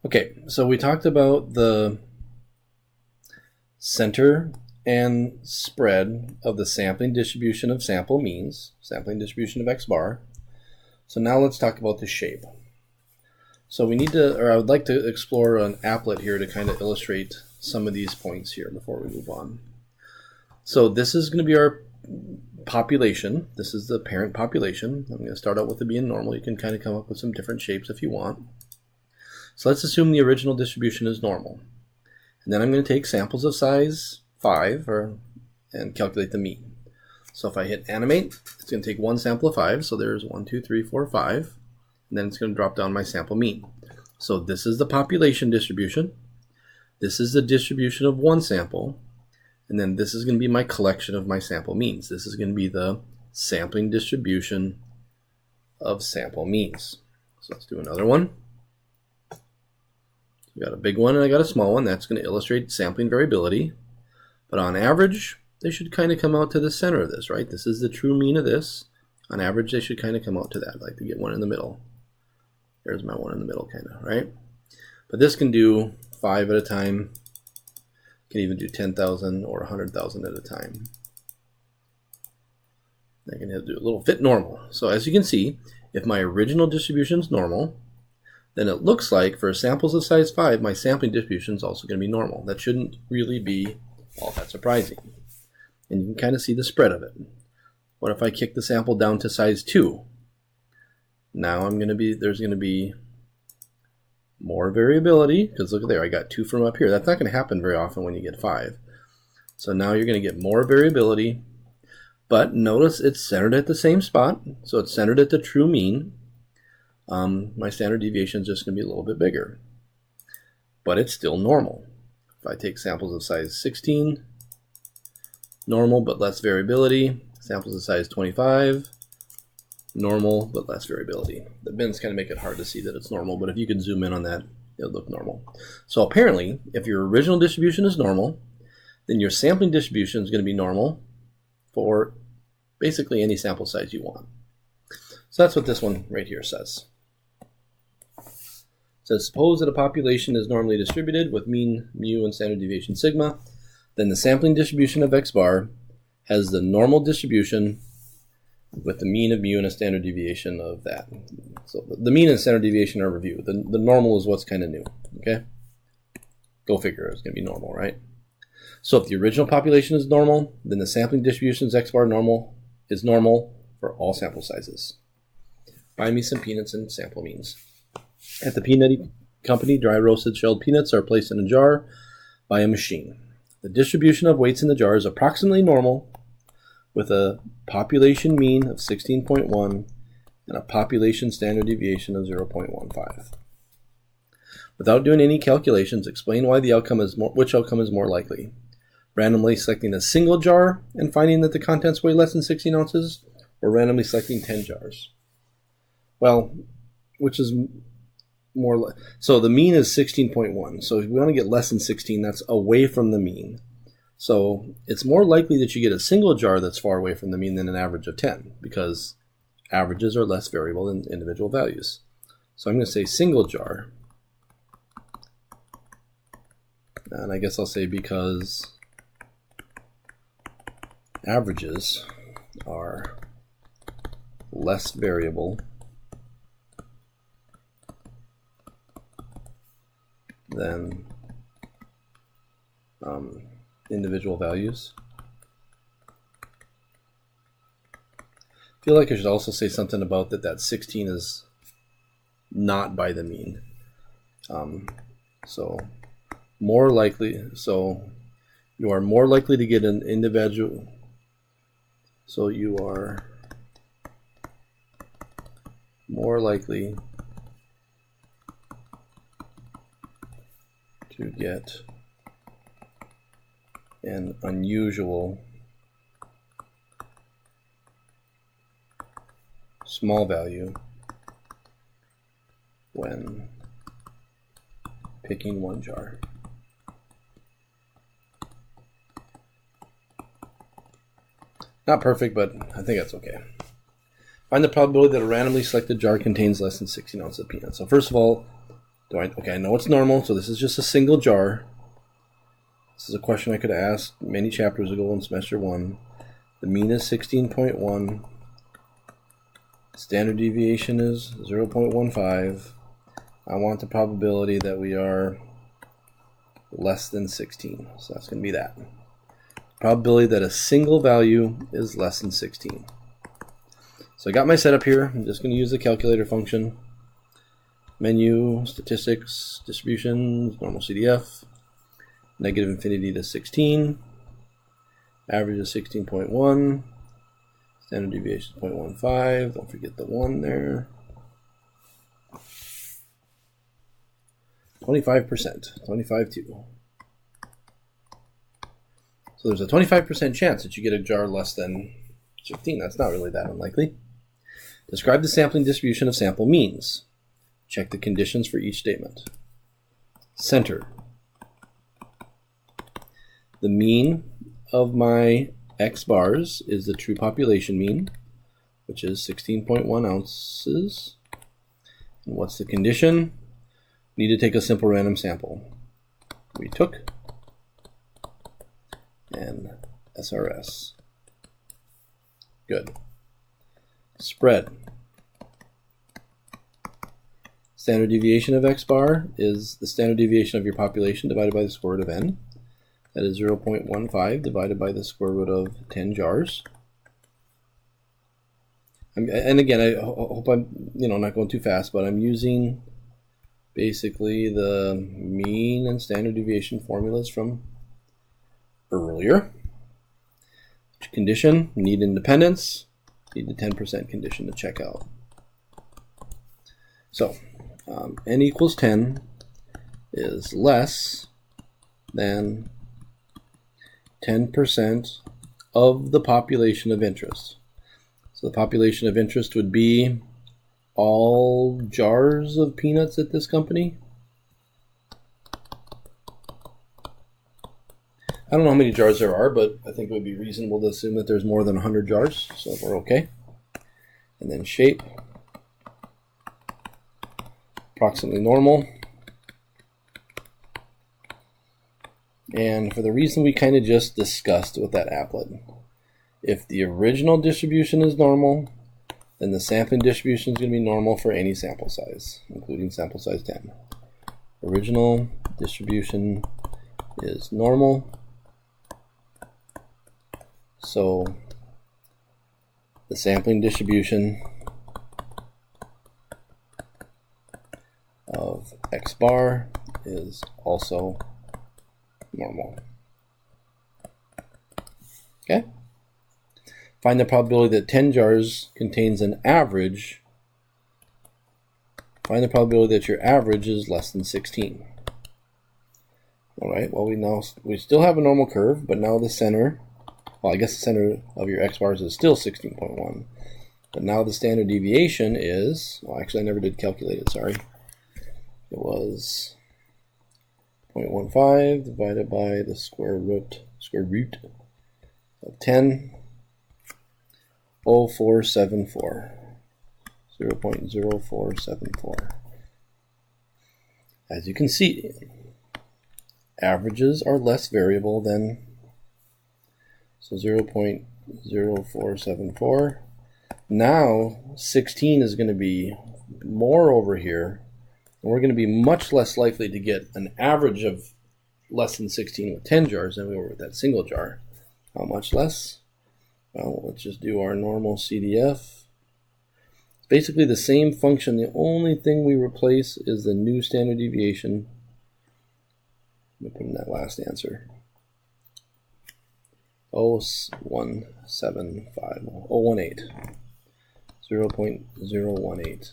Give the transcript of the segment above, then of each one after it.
Okay, so we talked about the center and spread of the sampling distribution of sample means, sampling distribution of x bar. So now let's talk about the shape. So we need to, or I would like to explore an applet here to kind of illustrate some of these points here before we move on. So this is going to be our population. This is the parent population. I'm going to start out with it being normal. You can kind of come up with some different shapes if you want. So let's assume the original distribution is normal. And then I'm going to take samples of size 5 and calculate the mean. So if I hit animate, it's going to take one sample of 5. So there's 1, 2, 3, 4, 5. And then it's going to drop down my sample mean. So this is the population distribution. This is the distribution of one sample. And then this is going to be my collection of my sample means. This is going to be the sampling distribution of sample means. So let's do another one. We got a big one and I got a small one. That's going to illustrate sampling variability. But on average, they should kind of come out to the center of this, right? This is the true mean of this. On average, they should kind of come out to that. I'd like to get one in the middle. There's my one in the middle, kind of, right? But this can do 5 at a time. Can even do 10,000 or 100,000 at a time. I can do a little fit normal. So as you can see, if my original distribution is normal, then it looks like for samples of size 5, my sampling distribution is also going to be normal. That shouldn't really be all that surprising. And you can kind of see the spread of it. What if I kick the sample down to size 2? Now there's going to be more variability, because look there, I got 2 from up here. That's not going to happen very often when you get 5. So now you're going to get more variability, but notice it's centered at the same spot, so it's centered at the true mean. My standard deviation is just going to be a little bit bigger, but it's still normal. If I take samples of size 16, normal but less variability. Samples of size 25, normal but less variability. The bins kind of make it hard to see that it's normal, but if you can zoom in on that, it'll look normal. So apparently, if your original distribution is normal, then your sampling distribution is going to be normal for basically any sample size you want. So that's what this one right here says. It says, suppose that a population is normally distributed with mean, mu, and standard deviation sigma, then the sampling distribution of x bar has the normal distribution with the mean of mu and a standard deviation of that. So the mean and standard deviation are reviewed. The normal is what's kind of new, okay? Go figure, it's going to be normal, right? So if the original population is normal, then the sampling distribution's x bar normal is normal for all sample sizes. Buy me some peanuts and sample means. At the peanut company, dry roasted shelled peanuts are placed in a jar by a machine. The distribution of weights in the jar is approximately normal, with a population mean of 16.1 and a population standard deviation of 0.15. Without doing any calculations, explain why which outcome is more likely. Randomly selecting a single jar and finding that the contents weigh less than 16 ounces, or randomly selecting 10 jars. Well, which is more so the mean is 16.1. So if we want to get less than 16, that's away from the mean. So it's more likely that you get a single jar that's far away from the mean than an average of 10, because averages are less variable than individual values. So I'm going to say single jar. And I guess I'll say because averages are less variable than individual values. I feel like I should also say something about that 16 is not by the mean. So more likely, so you are more likely to get an individual. So you are more likely to get an unusual small value when picking one jar. Not perfect, but I think that's okay. Find the probability that a randomly selected jar contains less than 16 ounces of peanuts. So first of all, Okay, I know it's normal, so this is just a single jar. This is a question I could have asked many chapters ago in semester 1. The mean is 16.1. Standard deviation is 0.15. I want the probability that we are less than 16. So that's going to be that. Probability that a single value is less than 16. So I got my setup here. I'm just going to use the calculator function. Menu, statistics, distributions, normal CDF, negative infinity to 16, average is 16.1, standard deviation is 0.15, don't forget the 1 there. 25%, 25.2. So there's a 25% chance that you get a jar less than 15. That's not really that unlikely. Describe the sampling distribution of sample means. Check the conditions for each statement. Center. The mean of my X bars is the true population mean, which is 16.1 ounces. And what's the condition? Need to take a simple random sample. We took and SRS. Good. Spread. Standard deviation of X bar is the standard deviation of your population divided by the square root of n. That is 0.15 divided by the square root of 10 jars. And again, I hope I'm not going too fast, but I'm using basically the mean and standard deviation formulas from earlier. Condition, need independence, need the 10% condition to check out. So, n equals 10 is less than 10% of the population of interest. So the population of interest would be all jars of peanuts at this company. I don't know how many jars there are, but I think it would be reasonable to assume that there's more than 100 jars, so we're okay. And then shape, approximately normal. And for the reason we kind of just discussed with that applet, if the original distribution is normal, then the sampling distribution is going to be normal for any sample size, including sample size 10. Original distribution is normal. So the sampling distribution of X bar is also normal. Okay? Find the probability that 10 jars contains an average. Find the probability that your average is less than 16. All right, well, we still have a normal curve, but now the center, well, I guess the center of your X bars is still 16.1. But now the standard deviation is, well, actually I never did calculate it, sorry. It was 0.15 divided by the square root of 10, 0.0474. 0.0474. As you can see, averages are less variable than, so 0.0474. Now 16 is going to be more over here, and we're going to be much less likely to get an average of less than 16 with 10 jars than we were with that single jar. How much less? Well, let's just do our normal CDF. It's basically the same function. The only thing we replace is the new standard deviation. Let me put in that last answer. 0.18. 0.018.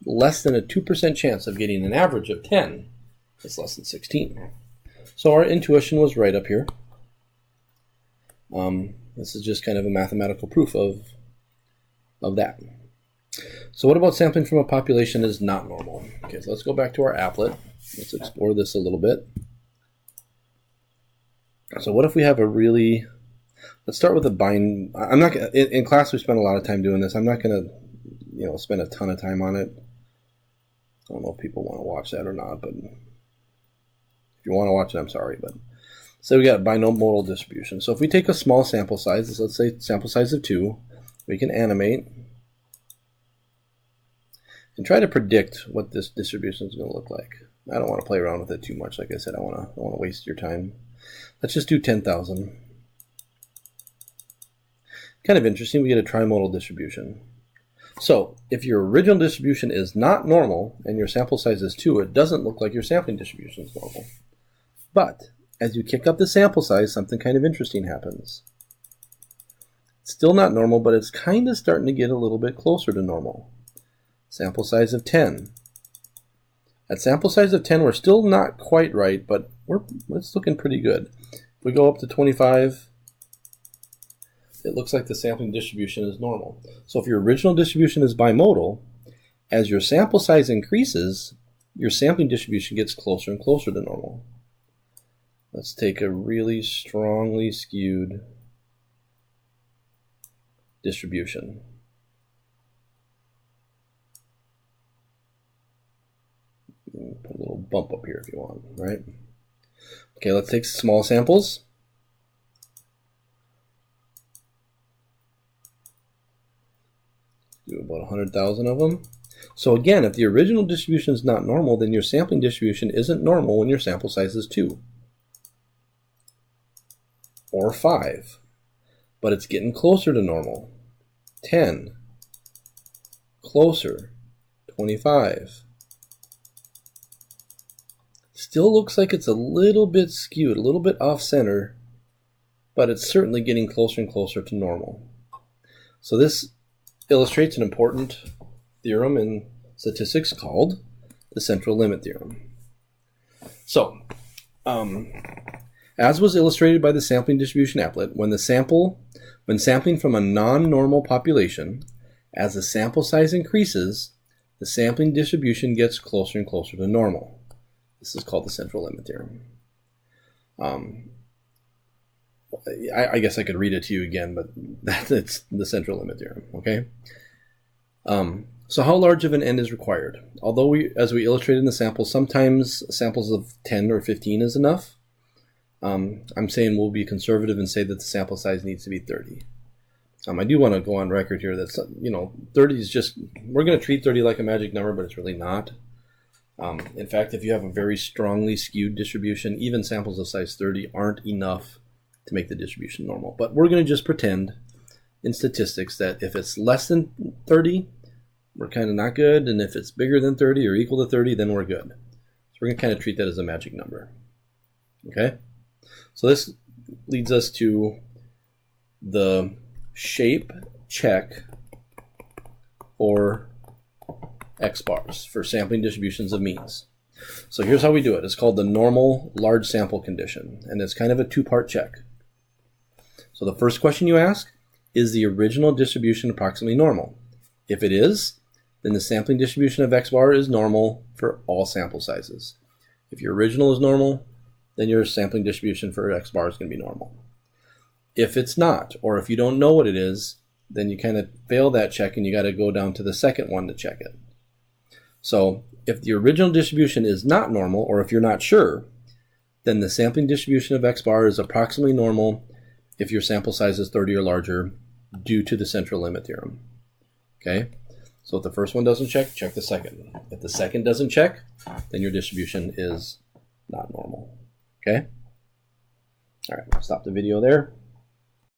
Less than a 2% chance of getting an average of 10 is less than 16. So our intuition was right up here. This is just kind of a mathematical proof of that. So what about sampling from a population is not normal? Okay, so let's go back to our applet. Let's explore this a little bit. So what if we have a really, let's start with a bind. I'm not in class we spent a lot of time doing this. I'm not going to spend a ton of time on it. I don't know if people want to watch that or not, but if you want to watch it, I'm sorry. But so we got bimodal distribution. So if we take a small sample size, let's say sample size of 2, we can animate and try to predict what this distribution is going to look like. I don't want to play around with it too much. Like I said, I don't want to waste your time. Let's just do 10,000. Kind of interesting. We get a trimodal distribution. So if your original distribution is not normal and your sample size is 2, it doesn't look like your sampling distribution is normal. But as you kick up the sample size, something kind of interesting happens. It's still not normal, but it's kind of starting to get a little bit closer to normal. Sample size of 10. At sample size of 10, we're still not quite right, but it's looking pretty good. If we go up to 25, it looks like the sampling distribution is normal. So if your original distribution is bimodal, as your sample size increases, your sampling distribution gets closer and closer to normal. Let's take a really strongly skewed distribution. Put a little bump up here if you want, right? Okay, let's take small samples. Do about 100,000 of them. So again, if the original distribution is not normal, then your sampling distribution isn't normal when your sample size is 2 or 5, but it's getting closer to normal. 10, closer, 25. Still looks like it's a little bit skewed, a little bit off center, but it's certainly getting closer and closer to normal. So this illustrates an important theorem in statistics called the central limit theorem. So, as was illustrated by the sampling distribution applet, when sampling from a non-normal population, as the sample size increases, the sampling distribution gets closer and closer to normal. This is called the central limit theorem. I guess I could read it to you again, but that's the central limit theorem, okay? So how large of an n is required? Although as we illustrated in the sample, sometimes samples of 10 or 15 is enough. I'm saying we'll be conservative and say that the sample size needs to be 30. I do want to go on record here that 30 is just, we're going to treat 30 like a magic number, but it's really not. In fact, if you have a very strongly skewed distribution, even samples of size 30 aren't enough to make the distribution normal. But we're going to just pretend in statistics that if it's less than 30, we're kind of not good, and if it's bigger than 30 or equal to 30, then we're good. So we're going to kind of treat that as a magic number. Okay? So this leads us to the shape check or X bars for sampling distributions of means. So here's how we do it. It's called the normal large sample condition, and it's kind of a two-part check. So the first question you ask, is the original distribution approximately normal? If it is, then the sampling distribution of X bar is normal for all sample sizes. If your original is normal, then your sampling distribution for X bar is going to be normal. If it's not, or if you don't know what it is, then you kind of fail that check and you got to go down to the second one to check it. So if the original distribution is not normal, or if you're not sure, then the sampling distribution of X bar is approximately normal if your sample size is 30 or larger due to the central limit theorem. Okay? So if the first one doesn't check, check the second. If the second doesn't check, then your distribution is not normal. Okay? All right, stop the video there.